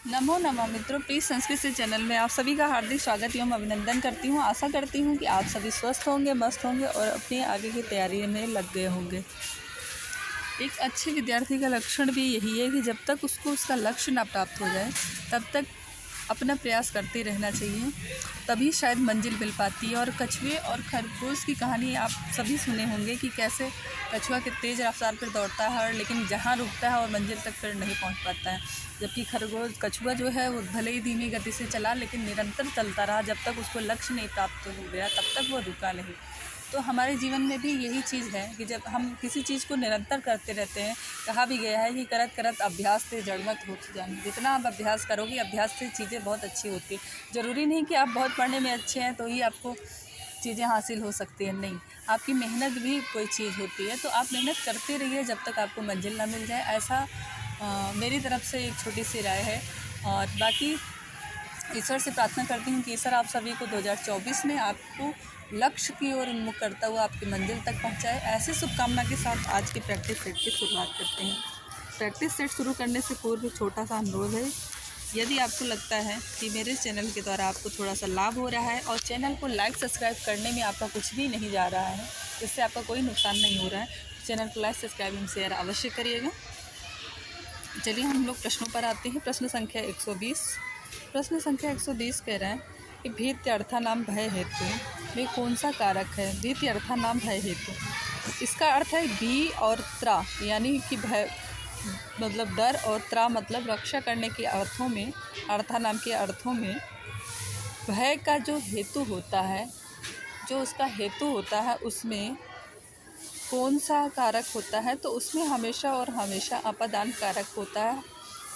नमो नमः मित्रों, प्लीज़ संस्कृत से चैनल में आप सभी का हार्दिक स्वागत एवं अभिनंदन करती हूँ। आशा करती हूँ कि आप सभी स्वस्थ होंगे, मस्त होंगे और अपनी आगे की तैयारी में लग गए होंगे। एक अच्छे विद्यार्थी का लक्षण भी यही है कि जब तक उसको उसका लक्ष्य ना प्राप्त हो जाए तब तक अपना प्रयास करते रहना चाहिए, तभी शायद मंजिल मिल पाती है। और कछुए और खरगोश की कहानी आप सभी सुने होंगे कि कैसे कछुआ के तेज़ रफ्तार पर दौड़ता है लेकिन जहाँ रुकता है और मंजिल तक फिर नहीं पहुंच पाता है, जबकि कछुआ जो है वो भले ही धीमी गति से चला लेकिन निरंतर चलता रहा। जब तक उसको लक्ष्य नहीं प्राप्त हो गया तब तक वो रुका नहीं। तो हमारे जीवन में भी यही चीज़ है कि जब हम किसी चीज़ को निरंतर करते रहते हैं, कहा भी गया है कि करत करत अभ्यास से जड़मत हो जाए। जितना आप अभ्यास करोगे, अभ्यास से चीज़ें बहुत अच्छी होती है। ज़रूरी नहीं कि आप बहुत पढ़ने में अच्छे हैं तो ही आपको चीज़ें हासिल हो सकती हैं, नहीं, आपकी मेहनत भी कोई चीज़ होती है। तो आप मेहनत करते रहिए जब तक आपको मंजिल ना मिल जाए, ऐसा मेरी तरफ से एक छोटी सी राय है। और बाकी ईश्वर से प्रार्थना करती हूँ कि ईश्वर आप सभी को 2024 में आपको लक्ष्य की ओर उन्मुख करता हुआ आपकी मंजिल तक पहुँचाए। ऐसी शुभकामना के साथ आज की प्रैक्टिस सेट की शुरुआत करते हैं। प्रैक्टिस सेट शुरू करने से पूर्व छोटा सा अनुरोध है, यदि आपको लगता है कि मेरे चैनल के द्वारा आपको थोड़ा सा लाभ हो रहा है और चैनल को लाइक सब्सक्राइब करने में आपका कुछ भी नहीं जा रहा है, इससे आपका कोई नुकसान नहीं हो रहा है, चैनल को लाइक सब्सक्राइब एवं शेयर अवश्य करिएगा। चलिए हम लोग प्रश्नों पर आते हैं। प्रश्न संख्या 120। प्रश्न संख्या 120 कह रहा है कि भीत्यर्था नाम भय हेतु में कौन सा कारक है। भीत्यर्था नाम भय हेतु, इसका अर्थ है भी और त्रा, यानी कि भय मतलब डर और त्रा मतलब रक्षा करने के अर्थों में, अर्था नाम के अर्थों में भय का जो हेतु होता है, जो उसका हेतु होता है उसमें कौन सा कारक होता है, तो उसमें हमेशा और हमेशा अपादान कारक होता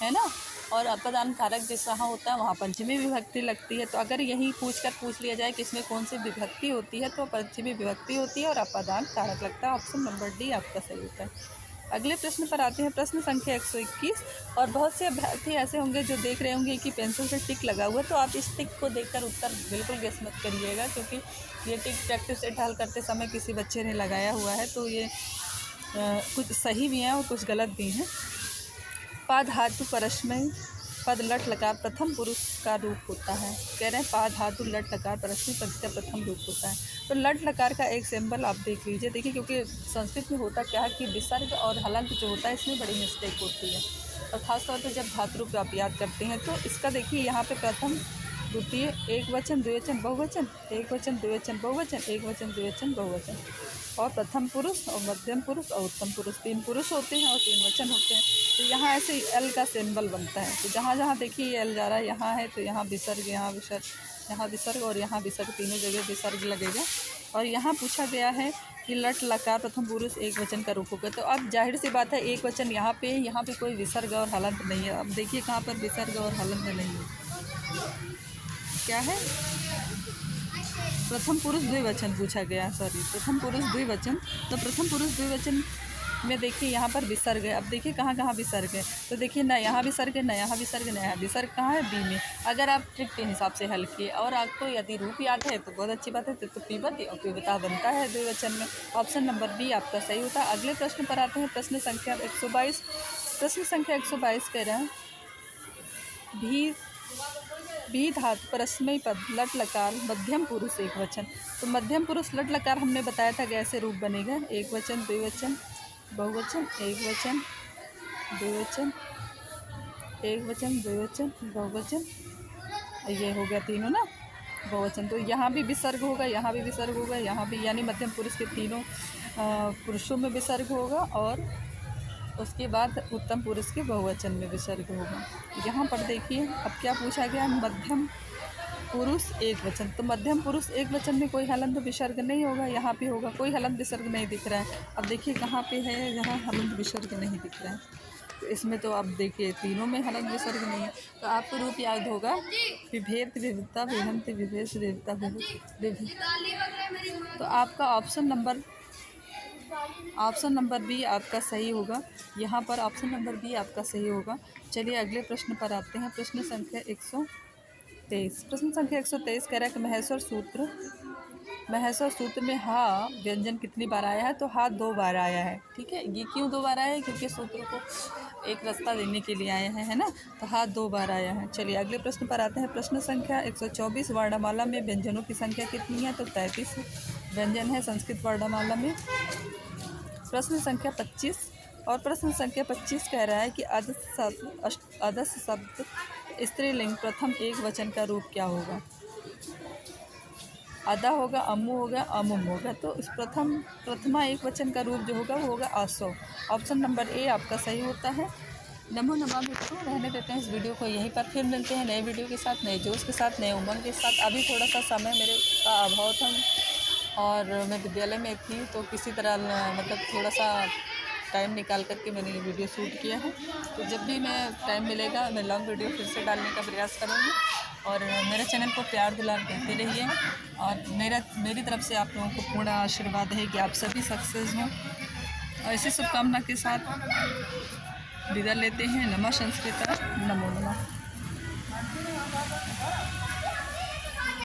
है ना। और अपादान कारक जिस जहाँ होता है वहाँ पंचमी विभक्ति लगती है। तो अगर यही पूछ लिया जाए कि इसमें कौन सी विभक्ति होती है, तो पंचमी विभक्ति होती है और अपादान कारक लगता है। ऑप्शन नंबर डी आपका सही होता है। अगले प्रश्न पर आते हैं। प्रश्न संख्या 121। और बहुत से अभ्यर्थी ऐसे होंगे जो देख रहे होंगे कि पेंसिल से टिक लगा हुआ है, तो आप इस टिक को देखकर उत्तर बिल्कुल गेस मत करिएगा, क्योंकि ये टिक प्रैक्टिस सेट हल करते समय किसी बच्चे ने लगाया हुआ है। तो ये कुछ सही भी हैं और कुछ गलत भी हैं। पा धातु परस्मय पद लट लकार प्रथम पुरुष का रूप होता है। कह रहे हैं पा धातु लट लकार परस्मय पद का प्रथम रूप होता है। तो लट लकार का एक सिंबल आप देख लीजिए। देखिए, क्योंकि संस्कृत में होता क्या है कि विसर्ग और हलंत जो होता है इसमें बड़ी मिस्टेक होती है, और ख़ासतौर पर जब धातु रूप आप याद करते हैं। तो इसका देखिए यहाँ पे प्रथम द्वितीय एक वचन द्विवचन बहुवचन, एक वचन द्विवचन बहुवचन, एक वचन द्विवचन बहुवचन, और प्रथम पुरुष और मध्यम पुरुष और उत्तम पुरुष, 3 पुरुष होते हैं और 3 वचन होते हैं। तो यहाँ ऐसे एल का सिंबल बनता है। तो जहाँ जहाँ देखिए एल जा रहा है, यहाँ है तो यहाँ विसर्ग, यहाँ विसर्ग, यहाँ विसर्ग और यहाँ विसर्ग, तीनों जगह विसर्ग लगेगा। और यहाँ पूछा गया है कि लट लकार प्रथम पुरुष एक वचन का रूप होगा। तो अब जाहिर सी बात है एक वचन यहाँ पे कोई विसर्ग और हलंत नहीं है। अब देखिए कहाँ पर विसर्ग और हलंत नहीं है, क्या है, प्रथम पुरुष द्विवचन पूछा गया, सॉरी प्रथम पुरुष द्विवचन। तो प्रथम पुरुष द्विवचन में देखिए यहाँ पर विसर्ग है। अब देखिए कहाँ कहाँ विसर्ग है, तो देखिए ना यहाँ विसर्ग है, ना यहाँ विसर्ग, ना यहाँ विसर्ग, कहाँ है, बी में। अगर आप ट्रिक के हिसाब से हल किए और आपको यदि रूप याद है तो बहुत अच्छी बात है, तो पीबती और पिबता बनता है द्विवचन में। ऑप्शन नंबर बी आपका सही होता है। अगले प्रश्न पर आते हैं। प्रश्न संख्या 122। प्रश्न संख्या 122 कह रहा है भी धातु परस्मय पद लट लकार मध्यम पुरुष एक वचन। तो मध्यम पुरुष लट लकार हमने बताया था कि ऐसे रूप बनेगा, एक वचन द्विवचन बहुवचन, एक वचन द्विवचन, एक वचन द्विवचन बहुवचन, ये हो गया तीनों ना बहुवचन। तो यहाँ भी विसर्ग होगा, यहाँ भी विसर्ग होगा, यहाँ भी, यानी मध्यम पुरुष के तीनों पुरुषों में विसर्ग होगा और उसके बाद उत्तम पुरुष के बहुवचन में विसर्ग होगा। यहाँ पर देखिए अब क्या पूछा गया, मध्यम पुरुष एक वचन। तो मध्यम पुरुष एक वचन में कोई हलंत विसर्ग नहीं होगा, यहाँ पे होगा, कोई हलंत विसर्ग नहीं दिख रहा है। अब देखिए कहाँ पे है, यहाँ हलंत विसर्ग नहीं दिख रहा है। तो इसमें तो अब देखिए तीनों में हलंत विसर्ग नहीं है। तो आपको रूप याद होगा विभेद विविधता विभंत विभेद विविधता विभेद। तो आपका ऑप्शन नंबर बी आपका सही होगा। यहाँ पर ऑप्शन नंबर बी आपका सही होगा। चलिए अगले प्रश्न पर आते हैं। प्रश्न संख्या 123। प्रश्न संख्या 123 कह रहा है कि महेश्वर सूत्र में हा व्यंजन कितनी बार आया है। तो हा 2 बार आया है। ठीक है, ये क्यों 2 बार आया है, क्योंकि सूत्र को एक रास्ता देने के लिए आए हैं, है ना। तो हाथ 2 बार आया है। चलिए अगले प्रश्न पर आते हैं। प्रश्न संख्या 124 वर्णमाला में व्यंजनों की संख्या कितनी है? तो 33 व्यंजन है संस्कृत वर्णमाला में। प्रश्न संख्या 25 और प्रश्न संख्या 25 कह रहा है कि अदस शब्द स्त्रीलिंग प्रथम एक वचन का रूप क्या होगा? अदा होगा, अम्मू होगा, अमुम होगा। तो इस प्रथमा एक वचन का रूप जो होगा वो होगा आसो। ऑप्शन नंबर ए आपका सही होता है। नमो नमः मित्रों, रहने देते हैं इस वीडियो को यहीं पर। फिर मिलते हैं नए वीडियो के साथ, नए जोश के साथ, नए उमंग के साथ। अभी थोड़ा सा समय मेरे का अभाव था और मैं विद्यालय में थी, तो किसी तरह मतलब थोड़ा सा टाइम निकाल करके मैंने ये वीडियो शूट किया है। तो जब भी मैं टाइम मिलेगा मैं लॉन्ग वीडियो फिर से डालने का प्रयास करूँगी। और मेरे चैनल को प्यार दुलार देते रहिए। और मेरी तरफ से आप लोगों को पूर्ण आशीर्वाद है कि आप सभी सक्सेस हों। और इसी शुभकामना के साथ विदा लेते हैं। नमः संस्कृत, नमो नमः।